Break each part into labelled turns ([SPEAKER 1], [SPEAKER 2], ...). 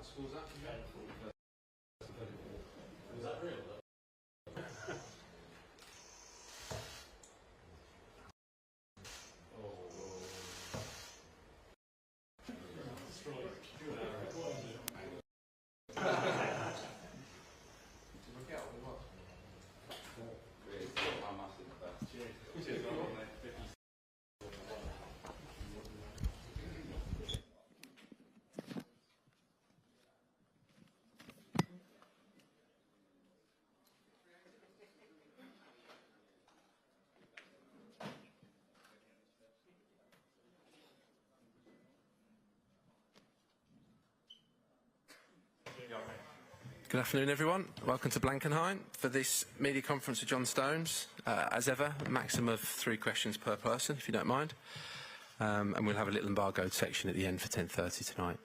[SPEAKER 1] School's that? Was that real?
[SPEAKER 2] Good afternoon, everyone. Welcome to Blankenheim for this media conference with John Stones. As ever, a maximum of 3 questions per person, if you don't mind. And we'll have a little embargoed section at the end for 10:30 tonight.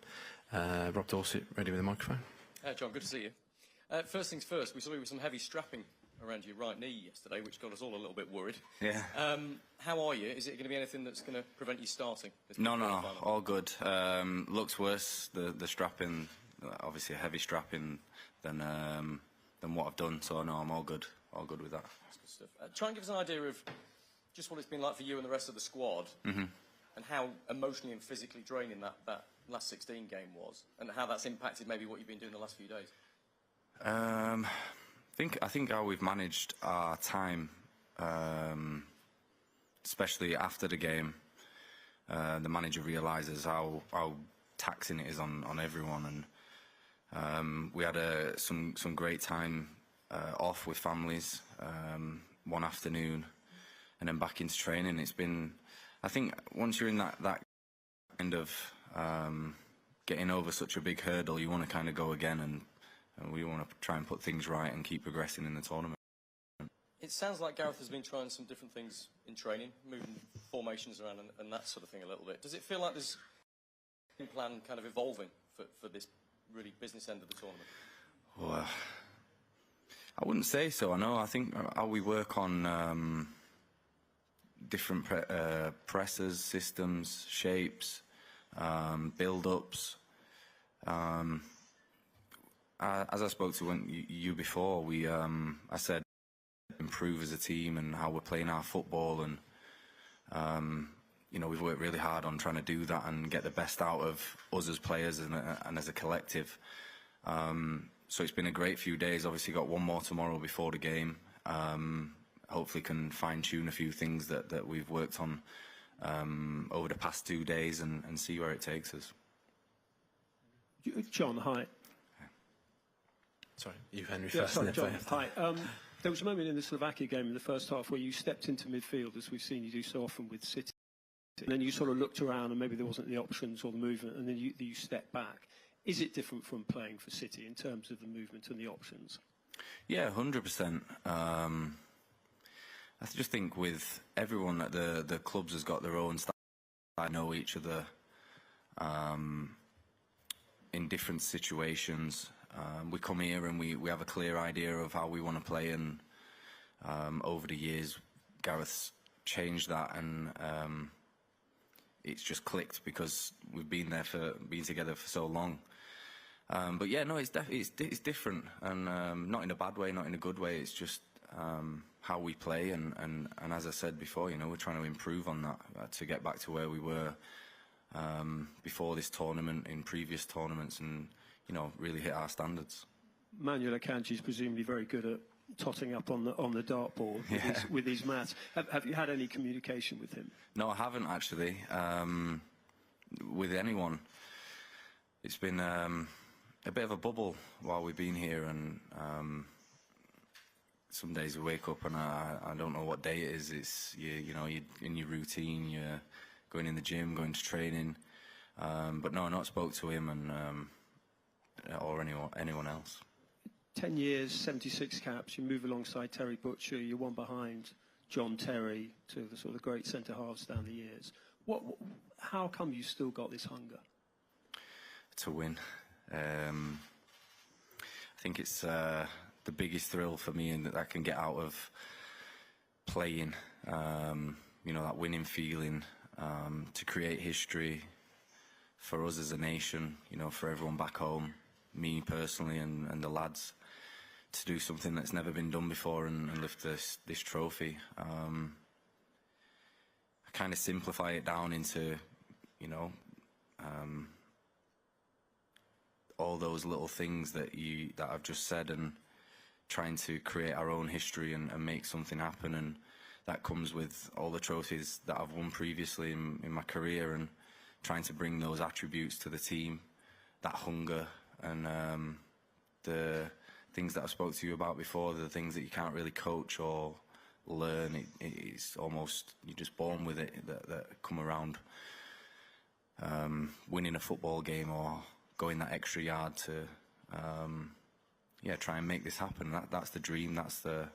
[SPEAKER 2] Rob Dorset, ready with the microphone.
[SPEAKER 3] John, good to see you. First things first, we saw you with some heavy strapping around your right knee yesterday, which got us all a little bit worried.
[SPEAKER 4] Yeah.
[SPEAKER 3] How are you? Is it going to be anything that's going to prevent you starting?
[SPEAKER 4] No, all good. Looks worse, the strapping, obviously a heavy strapping than what I've done, so no, I'm all good with that.
[SPEAKER 3] That's good stuff. Try and give us an idea of just what it's been like for you and the rest of the squad, and how emotionally and physically draining that last 16 game was, and how that's impacted maybe what you've been doing the last few days.
[SPEAKER 4] I think how we've managed our time, especially after the game, the manager realises how taxing it is on everyone, and we had some great time off with families, one afternoon, and then back into training. It's been, I think, once you're in that kind of getting over such a big hurdle, you want to kind of go again, and we want to try and put things right and keep progressing in the tournament.
[SPEAKER 3] It sounds like Gareth has been trying some different things in training, moving formations around and that sort of thing a little bit. Does it feel like there's a plan kind of evolving for this really business end of the tournament?
[SPEAKER 4] Well, I wouldn't say so. I think how we work on different presses, systems, shapes, build-ups. As I spoke to you before, I said improve as a team and how we're playing our football, and we've worked really hard on trying to do that and get the best out of us as players and as a collective. So it's been a great few days. Obviously got one more tomorrow before the game. Hopefully can fine-tune a few things that we've worked on over the past 2 days and see where it takes us.
[SPEAKER 5] John, hi.
[SPEAKER 2] Sorry, you, Henry, first.
[SPEAKER 5] Sorry, John, hi. There was a moment in the Slovakia game in the first half where you stepped into midfield, as we've seen you do so often with City, and then you sort of looked around and maybe there wasn't the options or the movement, and then you stepped back. Is it different from playing for City in terms of the movement and the options?
[SPEAKER 4] Yeah, 100%. I just think with everyone that the clubs has got their own style. I know each other in different situations. We come here and we have a clear idea of how we want to play, and over the years Gareth's changed that, and it's just clicked because we've been together for so long. But yeah, no, it's different, and not in a bad way, not in a good way. It's just how we play, and as I said before, we're trying to improve on that to get back to where we were before this tournament, in previous tournaments, and really hit our standards.
[SPEAKER 5] Manuel Akanji is presumably very good at totting up on the dartboard with his maths. Have you had any communication with him?
[SPEAKER 4] No, I haven't actually. With anyone, it's been a bit of a bubble while we've been here, and some days we wake up and I don't know what day it is. It's you're in your routine, you're going in the gym, going to training. But no, I've not spoke to him or anyone else.
[SPEAKER 5] 10 years, 76 caps. You move alongside Terry Butcher. You're one behind John Terry to the sort of great centre halves down the years. How come you still got this hunger?
[SPEAKER 4] To win. I think it's the biggest thrill for me, and that I can get out of playing. You know, that winning feeling, to create history for us as a nation, you know, for everyone back home, me personally and the lads, to do something that's never been done before and lift this trophy. I kind of simplify it down into, you know, all those little things that I've just said, and trying to create our own history and make something happen. And that comes with all the trophies that I've won previously in my career, and trying to bring those attributes to the team, that hunger, and the things that I spoke to you about before, the things that you can't really coach or learn. It's almost, you're just born with it, that come around winning a football game or going that extra yard to try and make this happen. That's the dream. That's the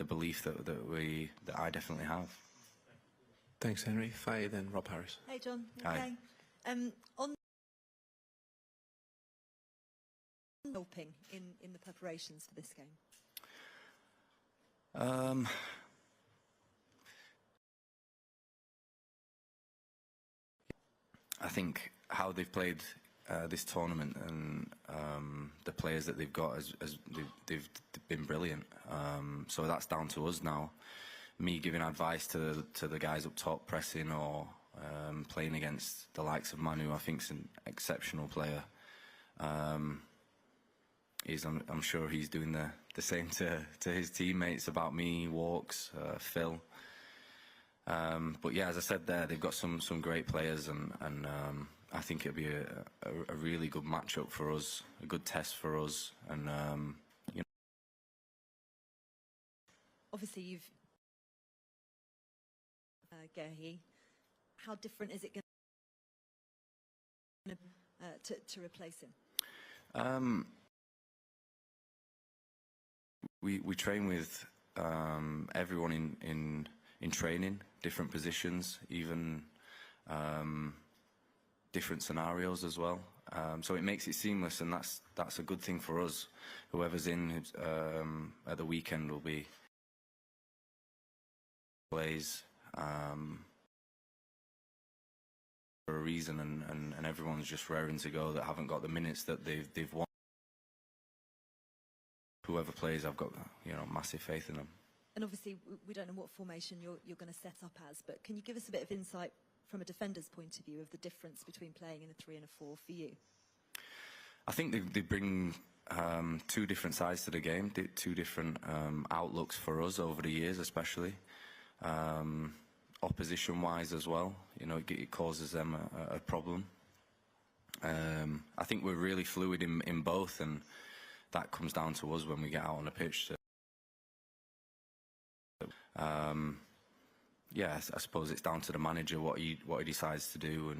[SPEAKER 4] belief that I definitely have.
[SPEAKER 2] Thanks, Henry. Faye, then Rob Harris.
[SPEAKER 6] Hey, John.
[SPEAKER 4] Hi.
[SPEAKER 6] On helping in the preparations for this game.
[SPEAKER 4] I think how they've played this tournament and the players that they've got, they've been brilliant. So that's down to us now. Me giving advice to the guys up top, pressing or playing against the likes of Manu, I think is an exceptional player. I'm sure he's doing the same to his teammates about me, Walks, Phil. But yeah, as I said there, they've got some great players, and I think it'll be a really good matchup for us, a good test for us, and you know.
[SPEAKER 6] Obviously, you've Guehi. How different is it going to replace him?
[SPEAKER 4] We train with everyone in training, different positions, even different scenarios as well. So it makes it seamless, and that's a good thing for us. Whoever's in at the weekend will be plays for a reason, and everyone's just raring to go that haven't got the minutes that they've won. Whoever plays, I've got, you know, massive faith in them.
[SPEAKER 6] And obviously, we don't know what formation you're going to set up as, but can you give us a bit of insight from a defender's point of view of the difference between playing in a 3 and a 4 for you?
[SPEAKER 4] I think they bring two different sides to the game, two different outlooks for us over the years, especially opposition-wise as well. You know, it causes them a problem. I think we're really fluid in both, and that comes down to us when we get out on the pitch. Yeah, I suppose it's down to the manager what he decides to do,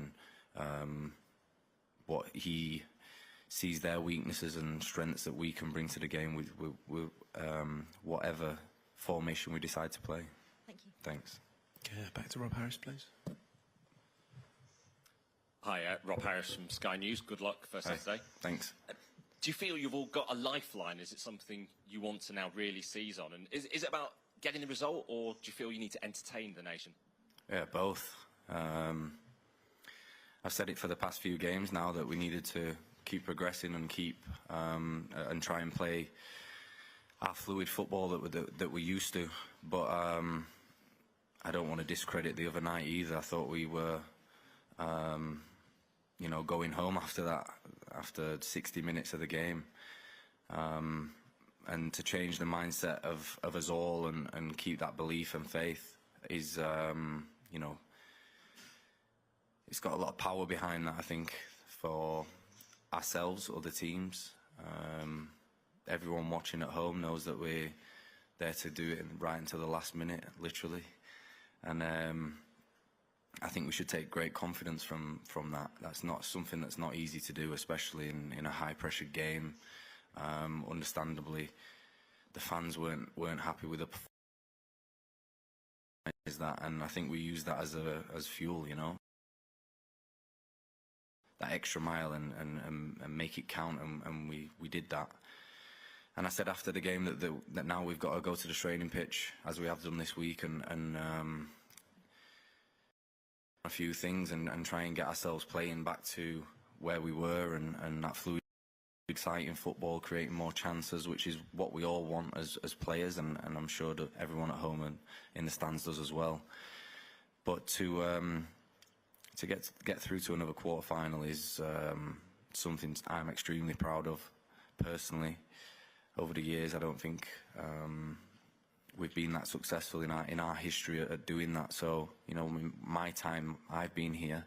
[SPEAKER 4] and what he sees their weaknesses and strengths that we can bring to the game with whatever formation we decide to play.
[SPEAKER 6] Thank you.
[SPEAKER 4] Thanks.
[SPEAKER 2] Okay, back to Rob Harris, please.
[SPEAKER 7] Hi, Rob Harris from Sky News. Good luck for Saturday.
[SPEAKER 4] Thanks.
[SPEAKER 7] Do you feel you've all got a lifeline? Is it something you want to now really seize on? And is it about getting the result, or do you feel you need to entertain the nation?
[SPEAKER 4] Yeah, both. I've said it for the past few games now that we needed to keep progressing and keep and try and play our fluid football that we're used to. But I don't want to discredit the other night either. I thought we were, you know, going home after that, after 60 minutes of the game. And to change the mindset of us all and keep that belief and faith is, you know, it's got a lot of power behind that, I think, for ourselves, other teams. Everyone watching at home knows that we're there to do it right until the last minute, literally. And I think we should take great confidence from that. That's not something that's not easy to do, especially in a high-pressure game. Understandably, the fans weren't happy with the performance. that, and I think we use that as fuel, you know. That extra mile and make it count, and we did that. And I said after the game that now we've got to go to the training pitch, as we have done this week, and a few things and try and get ourselves playing back to where we were, and that fluid, exciting football, creating more chances, which is what we all want as players, and I'm sure that everyone at home and in the stands does as well. But to get through to another quarter-final is something I'm extremely proud of personally. Over the years, I don't think we've been that successful in our history at doing that. So, you know, in my time I've been here,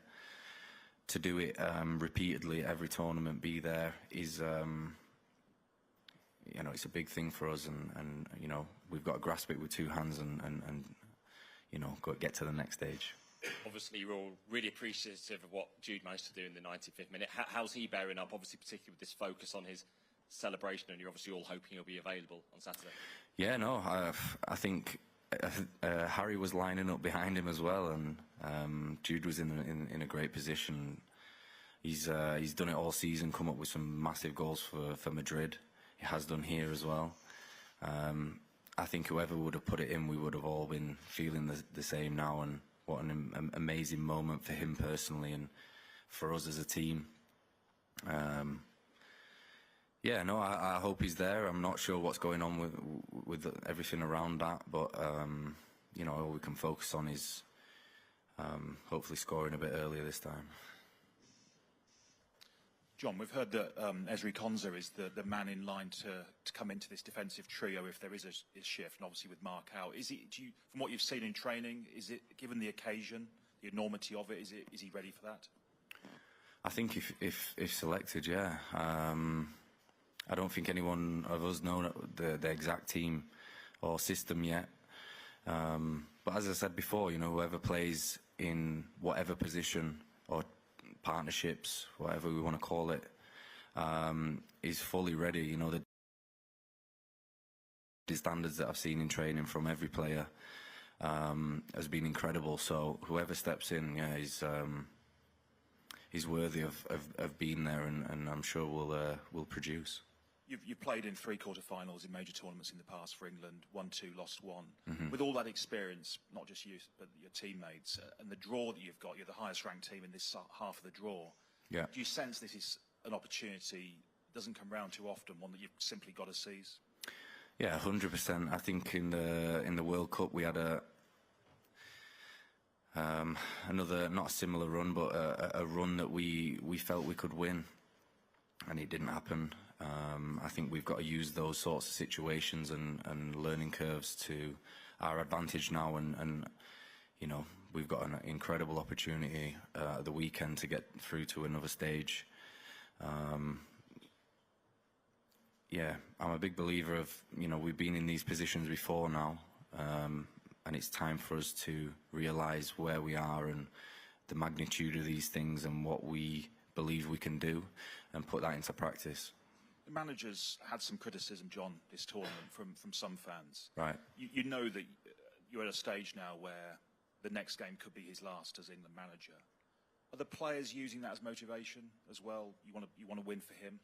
[SPEAKER 4] to do it repeatedly, every tournament, be there, is, you know, it's a big thing for us, and you know, we've got to grasp it with two hands and you know, get to the next stage.
[SPEAKER 7] Obviously, we're all really appreciative of what Jude managed to do in the 95th minute. How's he bearing up, obviously, particularly with this focus on his celebration, and you're obviously all hoping he'll be available on Saturday?
[SPEAKER 4] Yeah, no, I think Harry was lining up behind him as well, and Jude was in a great position. He's done it all season, come up with some massive goals for Madrid. He has done here as well. I think whoever would have put it in, we would have all been feeling the same now, and what an amazing moment for him personally and for us as a team. Yeah, no, I hope he's there. I'm not sure what's going on with everything around that, but you know, all we can focus on is hopefully scoring a bit earlier this time.
[SPEAKER 8] John, we've heard that Ezri Konsa is the man in line to come into this defensive trio if there is a shift, and obviously with Mark out. Is it, from what you've seen in training, is it, given the occasion, the enormity of it, is he ready for that?
[SPEAKER 4] I think if selected, yeah. I don't think anyone of us know the exact team or system yet. But as I said before, you know, whoever plays in whatever position or partnerships, whatever we want to call it, is fully ready. You know, the standards that I've seen in training from every player has been incredible. So whoever steps in, yeah, he's worthy of being there, and I'm sure will produce.
[SPEAKER 8] You've played in 3 quarter-finals in major tournaments in the past for England, 1-2, lost 1. Mm-hmm. With all that experience, not just you, but your teammates, and the draw that you've got, you're the highest-ranked team in this half of the draw. Yeah. Do you sense this is an opportunity, doesn't come round too often, one that you've simply got to seize?
[SPEAKER 4] Yeah, 100%. I think in the World Cup we had another, not a similar run, but a run that we felt we could win, and it didn't happen. I think we've got to use those sorts of situations and learning curves to our advantage now, and you know, we've got an incredible opportunity the weekend to get through to another stage. Yeah, I'm a big believer of, you know, we've been in these positions before now, and it's time for us to realise where we are and the magnitude of these things and what we believe we can do, and put that into practice.
[SPEAKER 8] The manager's had some criticism, John, this tournament from some fans.
[SPEAKER 4] Right.
[SPEAKER 8] You know that you're at a stage now where the next game could be his last as England manager. Are the players using that as motivation as well? You want to win for him?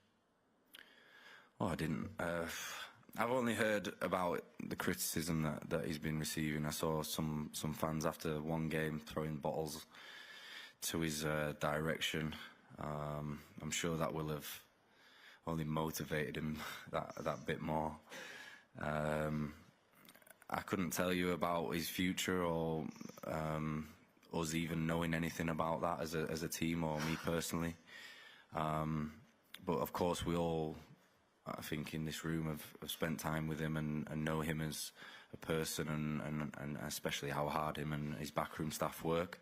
[SPEAKER 4] Oh, I didn't. I've only heard about the criticism that he's been receiving. I saw some fans after one game throwing bottles to his direction. I'm sure that will have only motivated him that bit more. I couldn't tell you about his future or us even knowing anything about that as a team or me personally. But of course we all, I think, in this room have spent time with him and know him as a person, and especially how hard him and his backroom staff work.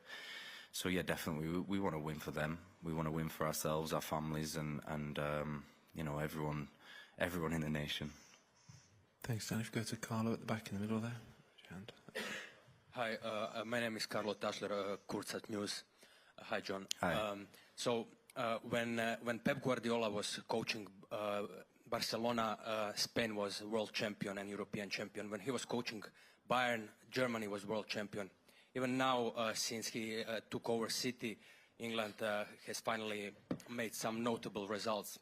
[SPEAKER 4] So yeah, definitely we want to win for them. We want to win for ourselves, our families, and you know, everyone in the nation.
[SPEAKER 2] Thanks, Dan. If you go to Carlo at the back in the middle there. Hand.
[SPEAKER 9] Hi, my name is Carlo Tasler, Kurzat News. Hi, John.
[SPEAKER 4] Hi.
[SPEAKER 9] When Pep Guardiola was coaching Barcelona, Spain was world champion and European champion. When he was coaching Bayern, Germany was world champion. even now, since he took over City, England has finally made some notable results.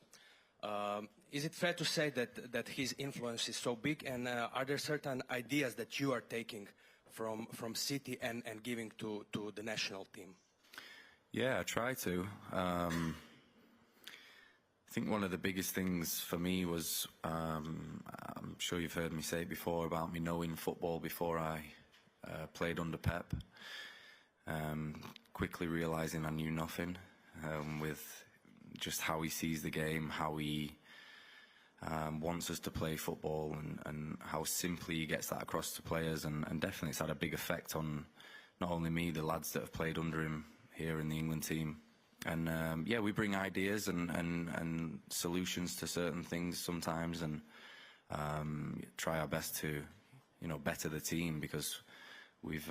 [SPEAKER 9] Is it fair to say that his influence is so big, and are there certain ideas that you are taking from City and giving to the national team?
[SPEAKER 4] Yeah, I try to. I think one of the biggest things for me was, I'm sure you've heard me say it before, about me knowing football before I played under Pep. Quickly realising I knew nothing, with just how he sees the game, how he wants us to play football, and how simply he gets that across to players, and definitely it's had a big effect on not only me, the lads that have played under him here in the England team. And yeah, we bring ideas and solutions to certain things sometimes, and try our best to, you know, better the team, because we've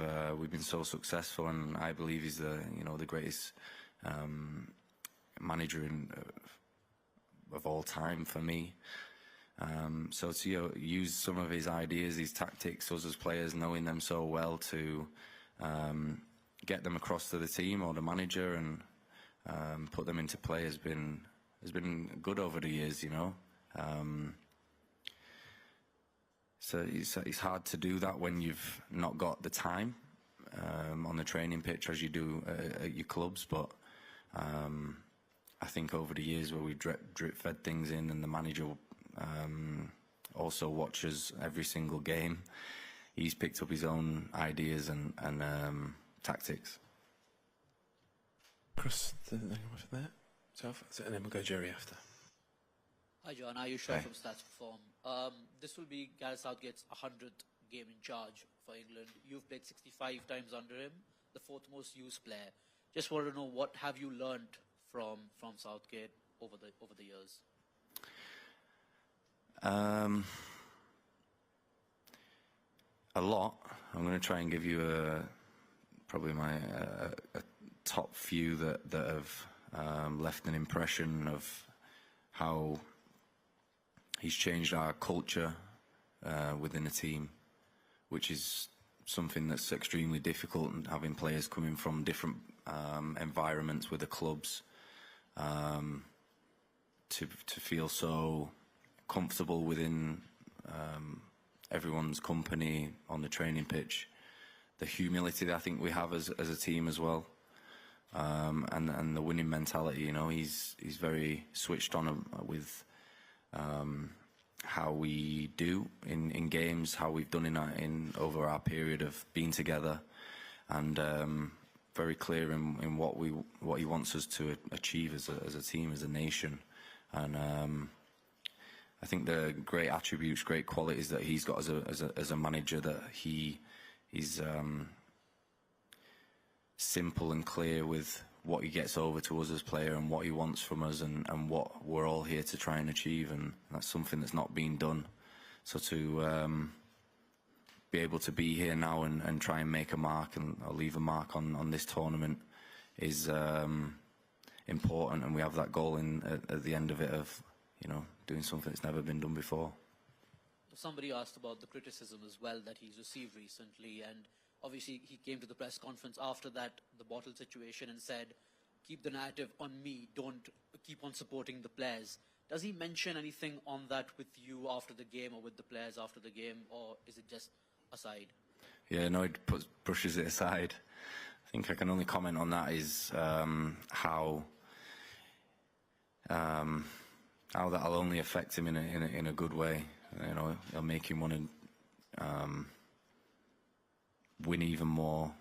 [SPEAKER 4] been so successful, and I believe he's the, you know, the greatest manager of all time for me. So to, you know, use some of his ideas, his tactics, us as players knowing them so well, to get them across to the team or the manager and put them into play has been good over the years, you know. So it's hard to do that when you've not got the time on the training pitch as you do at your clubs, but I think over the years where we've drip-fed things in, and the manager also watches every single game, he's picked up his own ideas and tactics.
[SPEAKER 2] Chris, from there, and then we'll go Jerry after.
[SPEAKER 10] Hi John, Ayush Shah from Stats Perform. This will be Gareth Southgate's 100th game in charge for England. You've played 65 times under him, the fourth most used player. Just want to know, what have you learned from Southgate over the years?
[SPEAKER 4] A lot. I'm going to try and give you probably my a top few that have left an impression of how he's changed our culture within a team, which is something that's extremely difficult, and having players coming from different environments with the clubs, to feel so comfortable within everyone's company on the training pitch. The humility that I think we have as a team as well, and the winning mentality. You know, he's very switched on with how we do in games, how we've done in over our period of being together, and very clear in what he wants us to achieve as a team, as a nation. And I think the great attributes, great qualities that he's got as a manager, that he's simple and clear with what he gets over to us as player, and what he wants from us, and what we're all here to try and achieve, and that's something that's not been done. So to be able to be here now and try and make a mark and leave a mark on this tournament is important, and we have that goal at the end of it of, you know, doing something that's never been done before.
[SPEAKER 10] Somebody asked about the criticism as well that he's received recently, and obviously he came to the press conference after that, the bottle situation, and said, keep the narrative on me, don't keep on supporting the players. Does he mention anything on that with you after the game, or with the players after the game, or is it just aside? Yeah,
[SPEAKER 4] no, he brushes it aside. I think I can only comment on that is how that'll only affect him in a good way. You know, it'll make him want to win even more,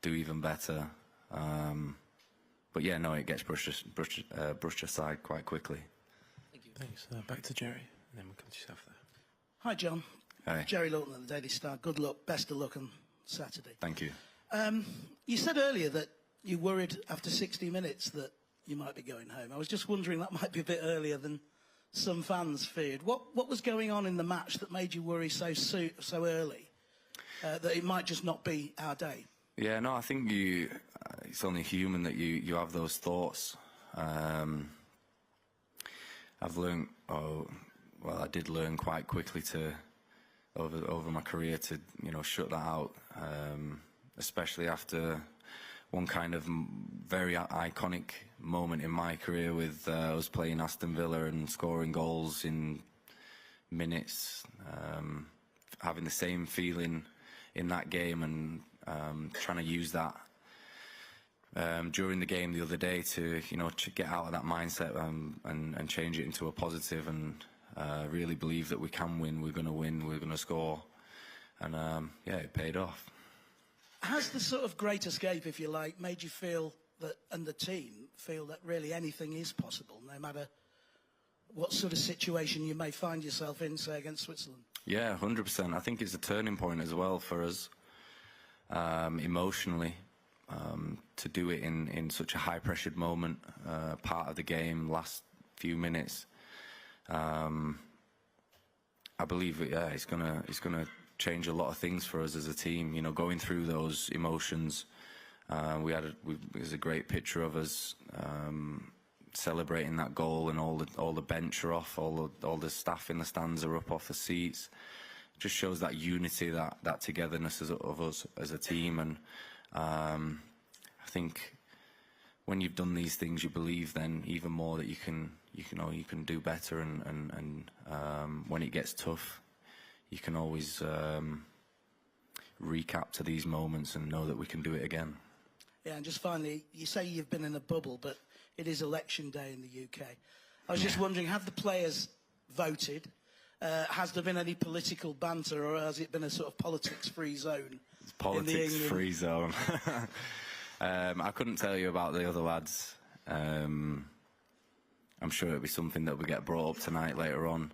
[SPEAKER 4] do even better. But yeah, no, it gets brushed aside quite quickly.
[SPEAKER 10] Thank you.
[SPEAKER 2] Thanks. Back to Jerry, and then we'll come to yourself there.
[SPEAKER 11] Hi, John.
[SPEAKER 4] Hi.
[SPEAKER 11] Jerry Lawton at the Daily Star. Good luck, best of luck on Saturday.
[SPEAKER 4] Thank you.
[SPEAKER 11] You said earlier that you worried after 60 minutes that you might be going home. I was just wondering, that might be a bit earlier than some fans feared. What was going on in the match that made you worry so early that it might just not be our day?
[SPEAKER 4] Yeah, no, I think it's only human that you have those thoughts. I've learned, I did learn quite quickly over my career to, you know, shut that out especially after one kind of very iconic moment in my career with us playing Aston Villa and scoring goals in minutes, having the same feeling in that game, and trying to use that during the game the other day to, you know, to get out of that mindset and change it into a positive, and really believe that we can win, we're going to win, we're going to score, and yeah, it paid off.
[SPEAKER 11] Has the sort of great escape, if you like, made you feel that, and the team feel that really anything is possible, no matter what sort of situation you may find yourself in, say, against Switzerland?
[SPEAKER 4] Yeah, 100%. I think it's a turning point as well for us, emotionally, to do it in such a high-pressured moment, part of the game, last few minutes. I believe, yeah, it's gonna change a lot of things for us as a team. You know, going through those emotions. There's a great picture of us celebrating that goal, and all the bench are off, all the staff in the stands are up off the seats. It just shows that unity, that togetherness of us as a team, and I think when you've done these things, you believe then even more that you can do better, and when it gets tough, you can always recap to these moments and know that we can do it again.
[SPEAKER 11] Yeah, and just finally, you say you've been in a bubble, but it is election day in the UK. I was just wondering, have the players voted? Has there been any political banter, or has it been a sort of politics-free zone?
[SPEAKER 4] It's politics-free zone. I couldn't tell you about the other lads. I'm sure it'll be something that will get brought up tonight later on.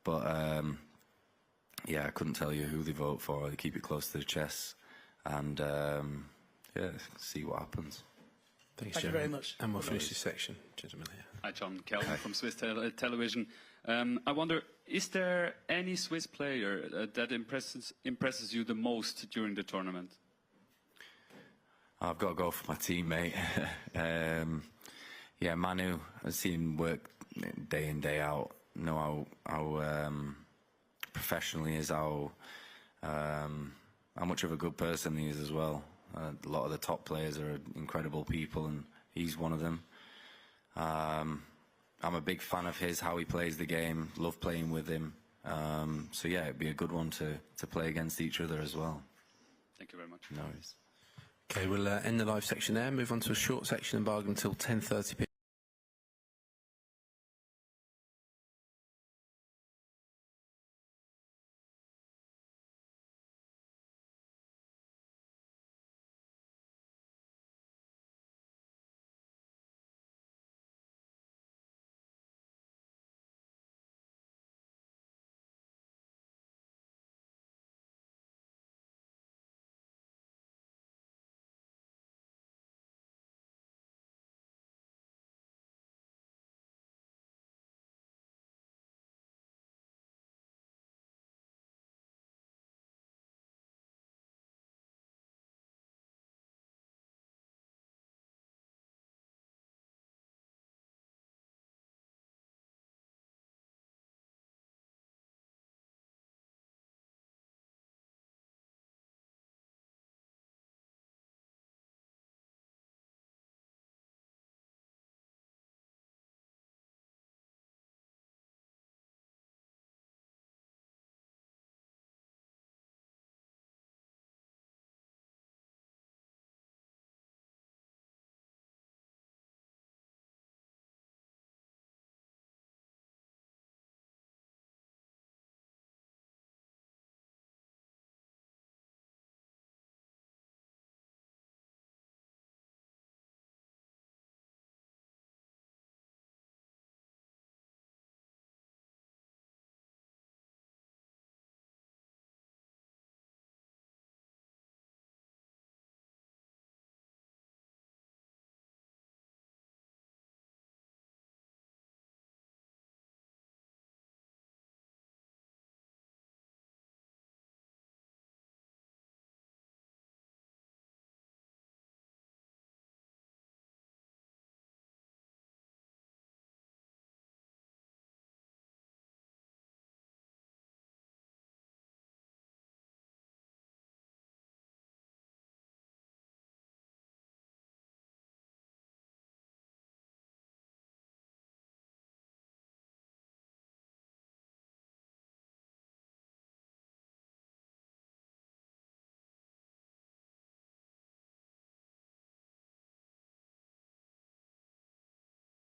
[SPEAKER 4] But yeah, I couldn't tell you who they vote for. They keep it close to the chest, and yeah, see what happens.
[SPEAKER 2] Thanks,
[SPEAKER 11] Thank you very much.
[SPEAKER 2] And we'll finish this section, gentlemen. Here.
[SPEAKER 12] Hi, John Kelvin from Swiss Television. I wonder, is there any Swiss player that impresses you the most during the tournament?
[SPEAKER 4] I've got to go for my teammate. Yeah, Manu. I've seen him work day in, day out. Know how professional he is, how much of a good person he is as well. A lot of the top players are incredible people, and he's one of them. I'm a big fan of his, how he plays the game, love playing with him. So yeah, it'd be a good one to play against each other as well.
[SPEAKER 12] Thank you very much.
[SPEAKER 4] No worries.
[SPEAKER 2] Okay, we'll end the live section there, move on to a short section and bargain until 10:30 p.m.